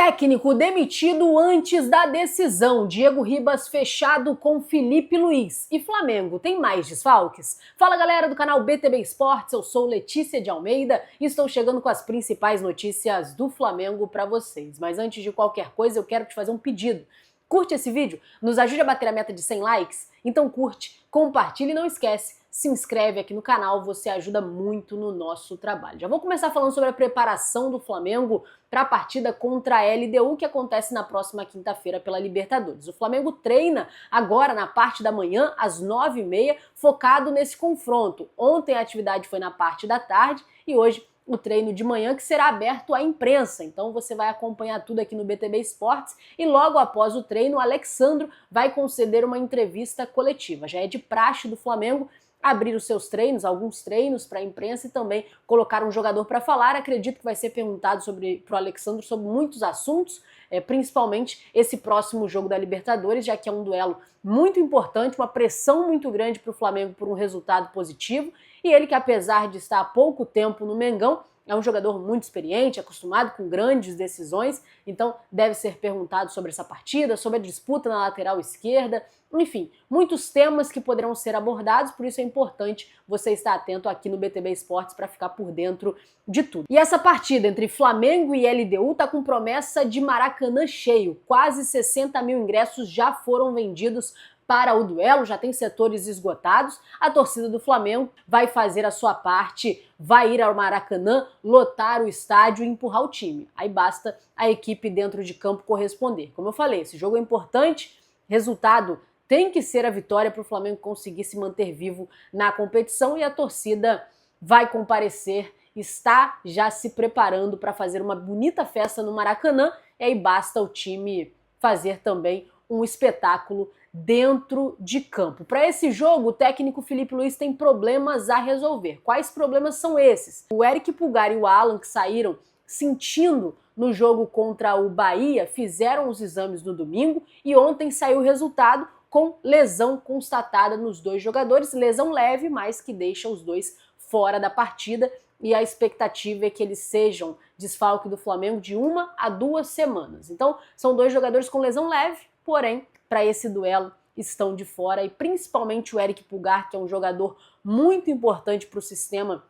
Técnico demitido antes da decisão. Diego Ribas fechado com Felipe Luiz. E Flamengo tem mais desfalques? Fala galera do canal BTB Esportes, eu sou Letícia de Almeida e estou chegando com as principais notícias do Flamengo para vocês. Mas antes de qualquer coisa eu quero te fazer um pedido. Curte esse vídeo, nos ajude a bater a meta de 100 likes? Então curte, compartilha e não esquece, se inscreve aqui no canal, você ajuda muito no nosso trabalho. Já vou começar falando sobre a preparação do Flamengo para a partida contra a LDU, que acontece na próxima quinta-feira pela Libertadores. O Flamengo treina agora na parte da manhã, às 9h30, focado nesse confronto. Ontem a atividade foi na parte da tarde e hoje o treino de manhã, que será aberto à imprensa. Então você vai acompanhar tudo aqui no BTB Esportes e logo após o treino o Alexandro vai conceder uma entrevista coletiva. Já é de praxe do Flamengo abrir os seus treinos, alguns treinos para a imprensa e também colocar um jogador para falar. Acredito que vai ser perguntado para o Alexandro sobre muitos assuntos, principalmente esse próximo jogo da Libertadores, já que é um duelo muito importante, uma pressão muito grande para o Flamengo por um resultado positivo, e ele que apesar de estar há pouco tempo no Mengão, é um jogador muito experiente, acostumado com grandes decisões, então deve ser perguntado sobre essa partida, sobre a disputa na lateral esquerda, enfim, muitos temas que poderão ser abordados, por isso é importante você estar atento aqui no BTB Esportes para ficar por dentro de tudo. E essa partida entre Flamengo e LDU está com promessa de Maracanã cheio, quase 60 mil ingressos já foram vendidos para o duelo, já tem setores esgotados. A torcida do Flamengo vai fazer a sua parte, vai ir ao Maracanã, lotar o estádio e empurrar o time. Aí basta a equipe dentro de campo corresponder. Como eu falei, esse jogo é importante, resultado tem que ser a vitória para o Flamengo conseguir se manter vivo na competição e a torcida vai comparecer, está já se preparando para fazer uma bonita festa no Maracanã e aí basta o time fazer também um espetáculo dentro de campo. Para esse jogo, o técnico Felipe Luiz tem problemas a resolver. Quais problemas são esses? O Eric Pulgar e o Alan, que saíram sentindo no jogo contra o Bahia, fizeram os exames no domingo e ontem saiu o resultado com lesão constatada nos dois jogadores, lesão leve, mas que deixa os dois fora da partida e a expectativa é que eles sejam desfalque do Flamengo de 1 a 2 semanas. Então, são dois jogadores com lesão leve, porém, para esse duelo estão de fora e principalmente o Eric Pulgar, que é um jogador muito importante para o sistema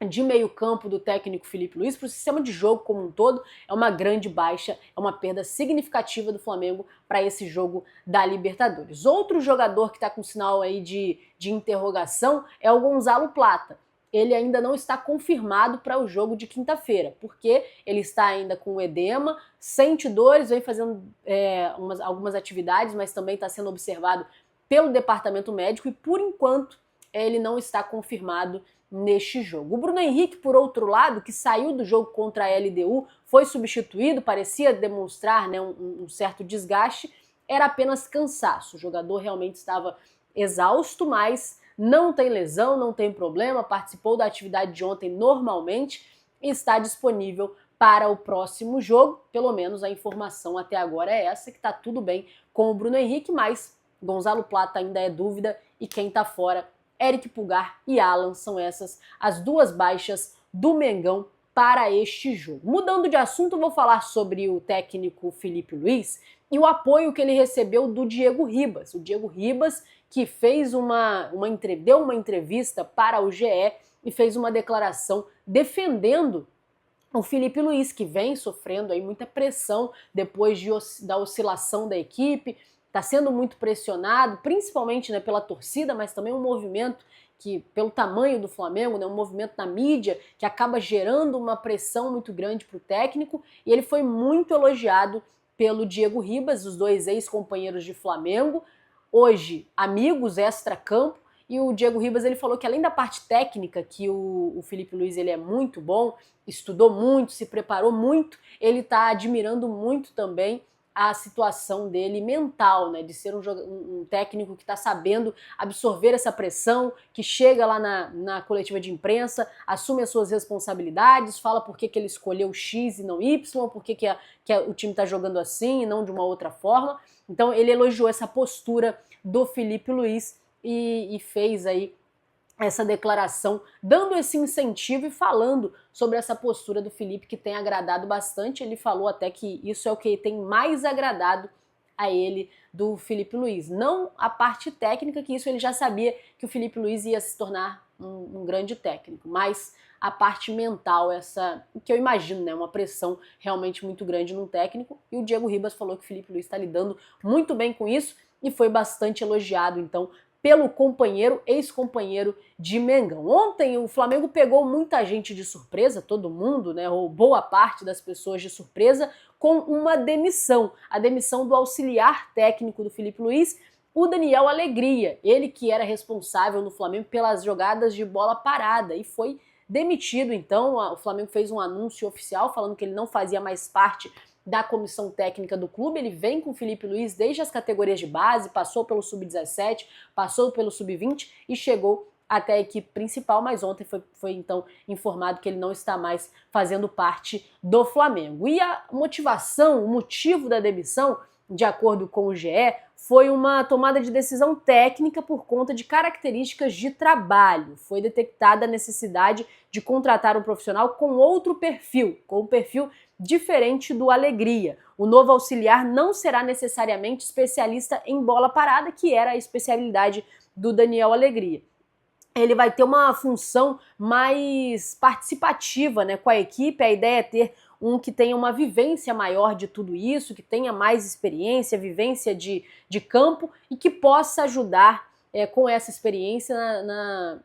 de meio campo do técnico Felipe Luiz, para o sistema de jogo como um todo, é uma grande baixa, é uma perda significativa do Flamengo para esse jogo da Libertadores. Outro jogador que está com sinal aí de interrogação é o Gonzalo Plata. Ele ainda não está confirmado para o jogo de quinta-feira, porque ele está ainda com edema, sente dores, vem fazendo algumas atividades, mas também está sendo observado pelo departamento médico e, por enquanto, ele não está confirmado neste jogo. O Bruno Henrique, por outro lado, que saiu do jogo contra a LDU, foi substituído, parecia demonstrar um certo desgaste, era apenas cansaço. O jogador realmente estava exausto, mas não tem lesão, não tem problema, participou da atividade de ontem normalmente e está disponível para o próximo jogo. Pelo menos a informação até agora é essa, que está tudo bem com o Bruno Henrique, mas Gonzalo Plata ainda é dúvida e quem está fora, Eric Pulgar e Alan, são essas as duas baixas do Mengão para este jogo. Mudando de assunto, vou falar sobre o técnico Felipe Luiz e o apoio que ele recebeu do Diego Ribas. O Diego Ribas que fez deu uma entrevista para o GE e fez uma declaração defendendo o Felipe Luiz, que vem sofrendo aí muita pressão depois da oscilação da equipe, está sendo muito pressionado, principalmente pela torcida, mas também um movimento que, pelo tamanho do Flamengo, um movimento na mídia que acaba gerando uma pressão muito grande para o técnico, e ele foi muito elogiado pelo Diego Ribas, os dois ex-companheiros de Flamengo, hoje amigos extra-campo, e o Diego Ribas ele falou que além da parte técnica, que o Felipe Luiz ele é muito bom, estudou muito, se preparou muito, ele está admirando muito também a situação dele mental, de ser um técnico que está sabendo absorver essa pressão, que chega lá na coletiva de imprensa, assume as suas responsabilidades, fala por que ele escolheu X e não Y, por que o time está jogando assim e não de uma outra forma. Então ele elogiou essa postura do Felipe Luiz e fez aí essa declaração, dando esse incentivo e falando sobre essa postura do Felipe que tem agradado bastante. Ele falou até que isso é o que tem mais agradado a ele do Felipe Luiz. Não a parte técnica, que isso ele já sabia que o Felipe Luiz ia se tornar um grande técnico, mas a parte mental, essa que eu imagino, né, uma pressão realmente muito grande num técnico, e o Diego Ribas falou que o Felipe Luiz está lidando muito bem com isso e foi bastante elogiado, então, pelo companheiro, ex-companheiro de Mengão. Ontem o Flamengo pegou muita gente de surpresa, todo mundo, né, ou boa parte das pessoas de surpresa, com uma demissão. A demissão do auxiliar técnico do Felipe Luiz, o Daniel Alegria, ele que era responsável no Flamengo pelas jogadas de bola parada e foi demitido. Então o Flamengo fez um anúncio oficial falando que ele não fazia mais parte da comissão técnica do clube. Ele vem com o Felipe Luiz desde as categorias de base, passou pelo Sub-17, passou pelo Sub-20 e chegou até a equipe principal, mas ontem foi então informado que ele não está mais fazendo parte do Flamengo. E a motivação, o motivo da demissão, de acordo com o GE, foi uma tomada de decisão técnica por conta de características de trabalho. Foi detectada a necessidade de contratar um profissional com outro perfil, com um perfil diferente do Alegria. O novo auxiliar não será necessariamente especialista em bola parada, que era a especialidade do Daniel Alegria. Ele vai ter uma função mais participativa, né, com a equipe. A ideia é ter um que tenha uma vivência maior de tudo isso, que tenha mais experiência, vivência de campo e que possa ajudar com essa experiência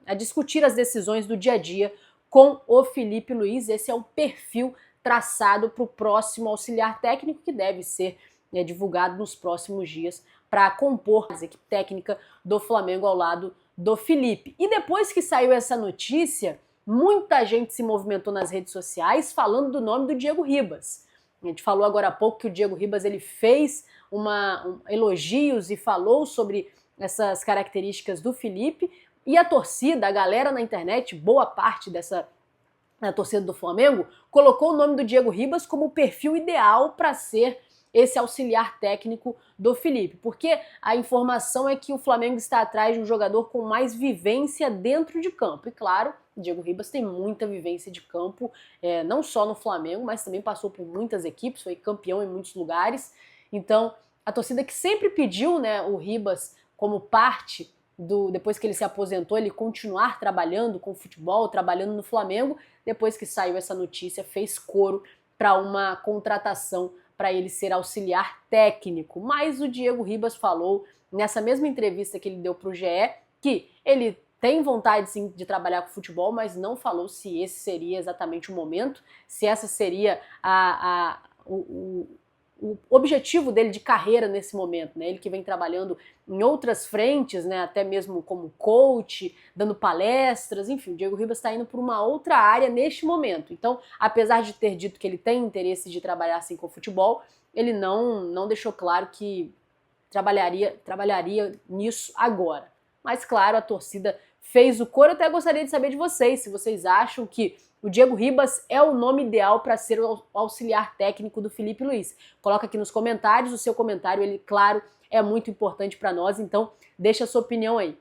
a discutir as decisões do dia a dia com o Felipe Luiz. Esse é o perfil traçado para o próximo auxiliar técnico, que deve ser divulgado nos próximos dias para compor a equipe técnica do Flamengo ao lado do Felipe. E depois que saiu essa notícia, muita gente se movimentou nas redes sociais falando do nome do Diego Ribas. A gente falou agora há pouco que o Diego Ribas ele fez elogios e falou sobre essas características do Felipe, e a torcida, a galera na internet, boa parte da torcida do Flamengo, colocou o nome do Diego Ribas como o perfil ideal para ser esse auxiliar técnico do Felipe, porque a informação é que o Flamengo está atrás de um jogador com mais vivência dentro de campo. E claro, o Diego Ribas tem muita vivência de campo, não só no Flamengo, mas também passou por muitas equipes, foi campeão em muitos lugares. Então, a torcida que sempre pediu, né, o Ribas como parte depois que ele se aposentou, ele continuar trabalhando com futebol, trabalhando no Flamengo, depois que saiu essa notícia, fez coro para uma contratação para ele ser auxiliar técnico. Mas o Diego Ribas falou, nessa mesma entrevista que ele deu para o GE, que ele tem vontade sim de trabalhar com futebol, mas não falou se esse seria exatamente o momento, se essa seria o objetivo dele de carreira nesse momento, né? Ele que vem trabalhando em outras frentes, né? Até mesmo como coach, dando palestras, enfim, o Diego Ribas está indo por uma outra área neste momento. Então, apesar de ter dito que ele tem interesse de trabalhar assim com futebol, ele não deixou claro que trabalharia nisso agora. Mas, claro, a torcida fez o coro. Eu até gostaria de saber de vocês, se vocês acham que o Diego Ribas é o nome ideal para ser o auxiliar técnico do Felipe Luiz. Coloca aqui nos comentários, o seu comentário, ele, claro, é muito importante para nós, então deixa a sua opinião aí.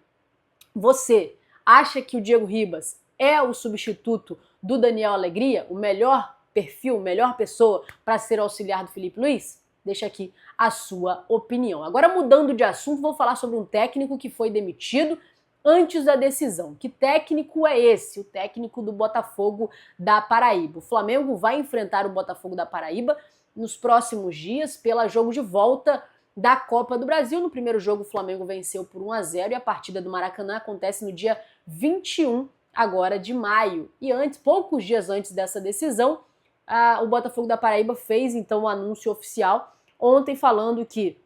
Você acha que o Diego Ribas é o substituto do Daniel Alegria, o melhor perfil, melhor pessoa para ser o auxiliar do Felipe Luiz? Deixa aqui a sua opinião. Agora, mudando de assunto, vou falar sobre um técnico que foi demitido antes da decisão. Que técnico é esse? O técnico do Botafogo da Paraíba. O Flamengo vai enfrentar o Botafogo da Paraíba nos próximos dias pela jogo de volta da Copa do Brasil. No primeiro jogo, o Flamengo venceu por 1-0 e a partida do Maracanã acontece no dia 21 agora de maio. E poucos dias antes dessa decisão, o Botafogo da Paraíba fez então o anúncio oficial ontem falando que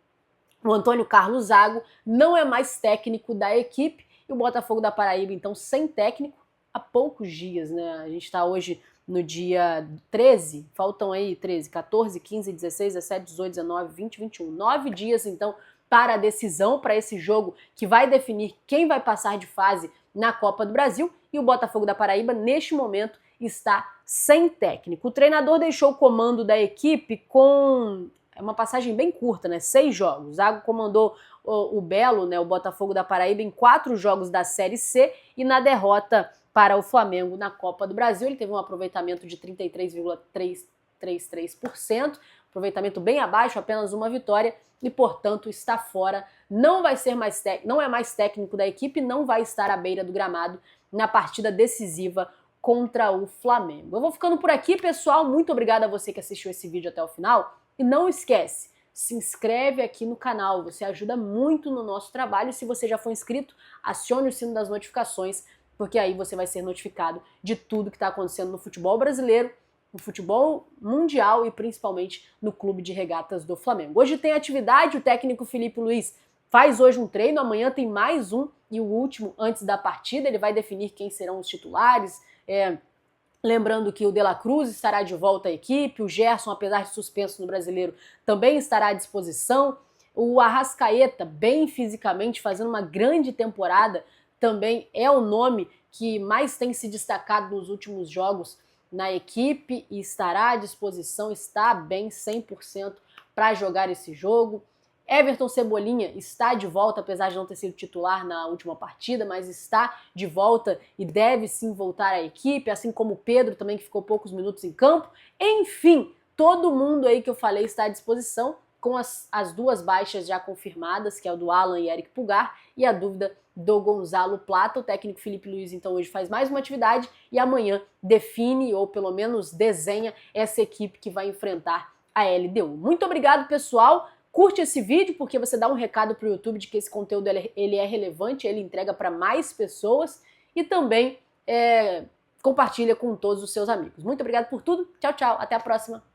o Antônio Carlos Zago não é mais técnico da equipe. E o Botafogo da Paraíba, então, sem técnico, há poucos dias, né? A gente está hoje no dia 13, faltam aí 13, 14, 15, 16, 17, 18, 19, 20, 21. 9 dias, então, para a decisão, para esse jogo que vai definir quem vai passar de fase na Copa do Brasil. E o Botafogo da Paraíba, neste momento, está sem técnico. O treinador deixou o comando da equipe com uma passagem bem curta, né? 6 jogos. Zago comandou o Belo, né, o Botafogo da Paraíba, em 4 jogos da Série C e na derrota para o Flamengo na Copa do Brasil. Ele teve um aproveitamento de 33,33%, aproveitamento bem abaixo, apenas uma vitória e, portanto, está fora. Não é mais técnico da equipe, não vai estar à beira do gramado na partida decisiva contra o Flamengo. Eu vou ficando por aqui, pessoal. Muito obrigada a você que assistiu esse vídeo até o final. E não esquece, se inscreve aqui no canal, você ajuda muito no nosso trabalho. Se você já for inscrito, acione o sino das notificações, porque aí você vai ser notificado de tudo que está acontecendo no futebol brasileiro, no futebol mundial e principalmente no Clube de Regatas do Flamengo. Hoje tem atividade, o técnico Filipe Luiz faz hoje um treino, amanhã tem mais um e o último antes da partida. Ele vai definir quem serão os titulares, lembrando que o De La Cruz estará de volta à equipe, o Gerson, apesar de suspenso no Brasileiro, também estará à disposição. O Arrascaeta, bem fisicamente, fazendo uma grande temporada, também é o nome que mais tem se destacado nos últimos jogos na equipe e estará à disposição, está bem 100% para jogar esse jogo. Everton Cebolinha está de volta, apesar de não ter sido titular na última partida, mas está de volta e deve sim voltar à equipe, assim como o Pedro também, que ficou poucos minutos em campo. Enfim, todo mundo aí que eu falei está à disposição, com as 2 baixas já confirmadas, que é o do Alan e Eric Pulgar, e a dúvida do Gonzalo Plata. O técnico Filipe Luiz, então, hoje faz mais uma atividade e amanhã define, ou pelo menos desenha, essa equipe que vai enfrentar a LDU. Muito obrigado, pessoal! Curte esse vídeo, porque você dá um recado para o YouTube de que esse conteúdo ele é relevante, ele entrega para mais pessoas, e também compartilha com todos os seus amigos. Muito obrigado por tudo, tchau, tchau, até a próxima!